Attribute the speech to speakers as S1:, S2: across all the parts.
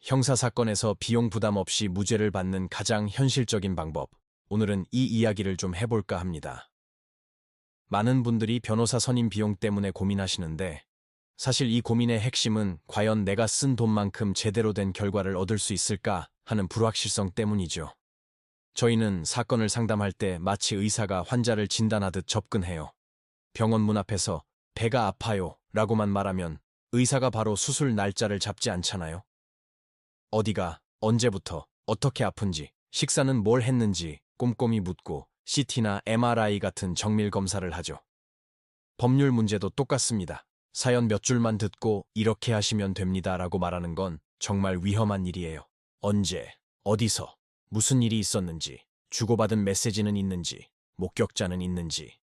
S1: 형사사건에서 비용 부담 없이 무죄를 받는 가장 현실적인 방법. 오늘은 이 이야기를 좀 해볼까 합니다. 많은 분들이 변호사 선임 비용 때문에 고민하시는데, 사실 이 고민의 핵심은 과연 내가 쓴 돈만큼 제대로 된 결과를 얻을 수 있을까 하는 불확실성 때문이죠. 저희는 사건을 상담할 때 마치 의사가 환자를 진단하듯 접근해요. 병원 문 앞에서 배가 아파요 라고만 말하면 의사가 바로 수술 날짜를 잡지 않잖아요. 어디가, 언제부터, 어떻게 아픈지, 식사는 뭘 했는지 꼼꼼히 묻고 CT나 MRI 같은 정밀 검사를 하죠. 법률 문제도 똑같습니다. 사연 몇 줄만 듣고 이렇게 하시면 됩니다 라고 말하는 건 정말 위험한 일이에요. 언제, 어디서, 무슨 일이 있었는지, 주고받은 메시지는 있는지, 목격자는 있는지,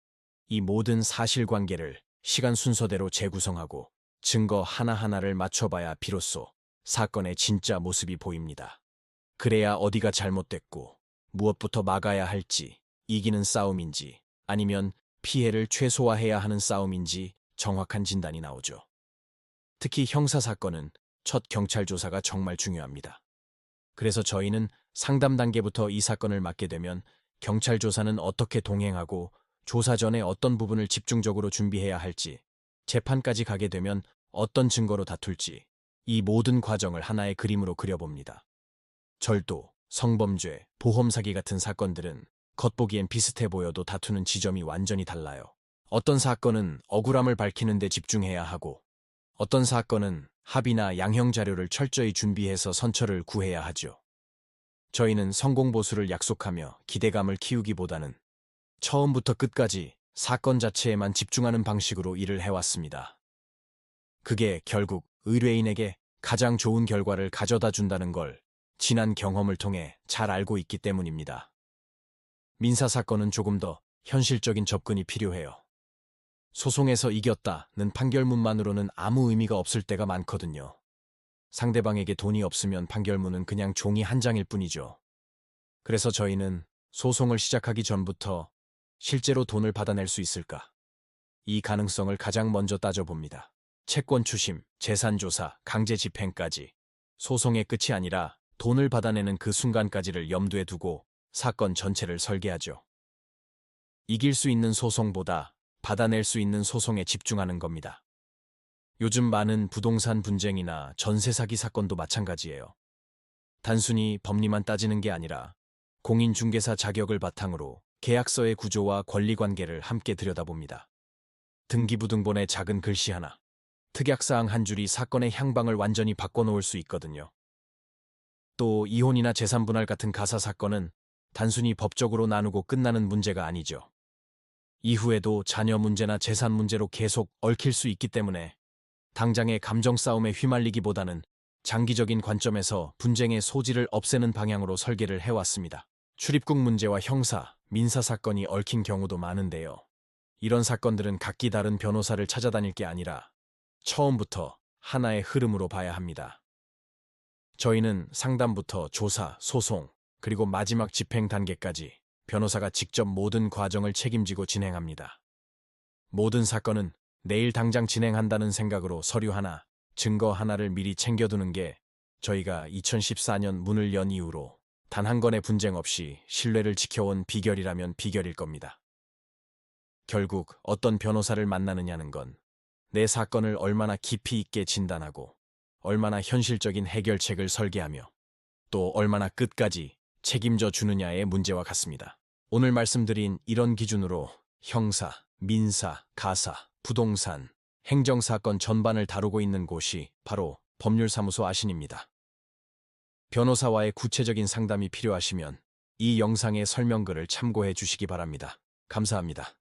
S1: 이 모든 사실관계를 시간 순서대로 재구성하고 증거 하나하나를 맞춰봐야 비로소 사건의 진짜 모습이 보입니다. 그래야 어디가 잘못됐고 무엇부터 막아야 할지, 이기는 싸움인지 아니면 피해를 최소화해야 하는 싸움인지 정확한 진단이 나오죠. 특히 형사사건은 첫 경찰 조사가 정말 중요합니다. 그래서 저희는 상담 단계부터 이 사건을 맡게 되면 경찰 조사는 어떻게 동행하고 조사 전에 어떤 부분을 집중적으로 준비해야 할지, 재판까지 가게 되면 어떤 증거로 다툴지, 이 모든 과정을 하나의 그림으로 그려봅니다. 절도, 성범죄, 보험 사기 같은 사건들은 겉보기엔 비슷해 보여도 다투는 지점이 완전히 달라요. 어떤 사건은 억울함을 밝히는 데 집중해야 하고, 어떤 사건은 합의나 양형 자료를 철저히 준비해서 선처를 구해야 하죠. 저희는 성공 보수를 약속하며 기대감을 키우기보다는 처음부터 끝까지 사건 자체에만 집중하는 방식으로 일을 해왔습니다. 그게 결국 의뢰인에게 가장 좋은 결과를 가져다 준다는 걸 지난 경험을 통해 잘 알고 있기 때문입니다. 민사사건은 조금 더 현실적인 접근이 필요해요. 소송에서 이겼다는 판결문만으로는 아무 의미가 없을 때가 많거든요. 상대방에게 돈이 없으면 판결문은 그냥 종이 한 장일 뿐이죠. 그래서 저희는 소송을 시작하기 전부터 실제로 돈을 받아낼 수 있을까? 이 가능성을 가장 먼저 따져봅니다. 채권 추심, 재산 조사, 강제 집행까지 소송의 끝이 아니라 돈을 받아내는 그 순간까지를 염두에 두고 사건 전체를 설계하죠. 이길 수 있는 소송보다 받아낼 수 있는 소송에 집중하는 겁니다. 요즘 많은 부동산 분쟁이나 전세 사기 사건도 마찬가지예요. 단순히 법리만 따지는 게 아니라 공인중개사 자격을 바탕으로 계약서의 구조와 권리관계를 함께 들여다봅니다. 등기부등본의 작은 글씨 하나, 특약사항 한 줄이 사건의 향방을 완전히 바꿔놓을 수 있거든요. 또 이혼이나 재산분할 같은 가사 사건은 단순히 법적으로 나누고 끝나는 문제가 아니죠. 이후에도 자녀 문제나 재산 문제로 계속 얽힐 수 있기 때문에 당장의 감정 싸움에 휘말리기보다는 장기적인 관점에서 분쟁의 소지를 없애는 방향으로 설계를 해왔습니다. 출입국 문제와 형사, 민사 사건이 얽힌 경우도 많은데요. 이런 사건들은 각기 다른 변호사를 찾아다닐 게 아니라 처음부터 하나의 흐름으로 봐야 합니다. 저희는 상담부터 조사, 소송, 그리고 마지막 집행 단계까지 변호사가 직접 모든 과정을 책임지고 진행합니다. 모든 사건은 내일 당장 진행한다는 생각으로 서류 하나, 증거 하나를 미리 챙겨두는 게 저희가 2014년 문을 연 이후로 단 한 건의 분쟁 없이 신뢰를 지켜온 비결이라면 비결일 겁니다. 결국 어떤 변호사를 만나느냐는 건 내 사건을 얼마나 깊이 있게 진단하고 얼마나 현실적인 해결책을 설계하며 또 얼마나 끝까지 책임져 주느냐의 문제와 같습니다. 오늘 말씀드린 이런 기준으로 형사, 민사, 가사, 부동산, 행정사건 전반을 다루고 있는 곳이 바로 법률사무소 아신입니다. 변호사와의 구체적인 상담이 필요하시면 이 영상의 설명글을 참고해 주시기 바랍니다. 감사합니다.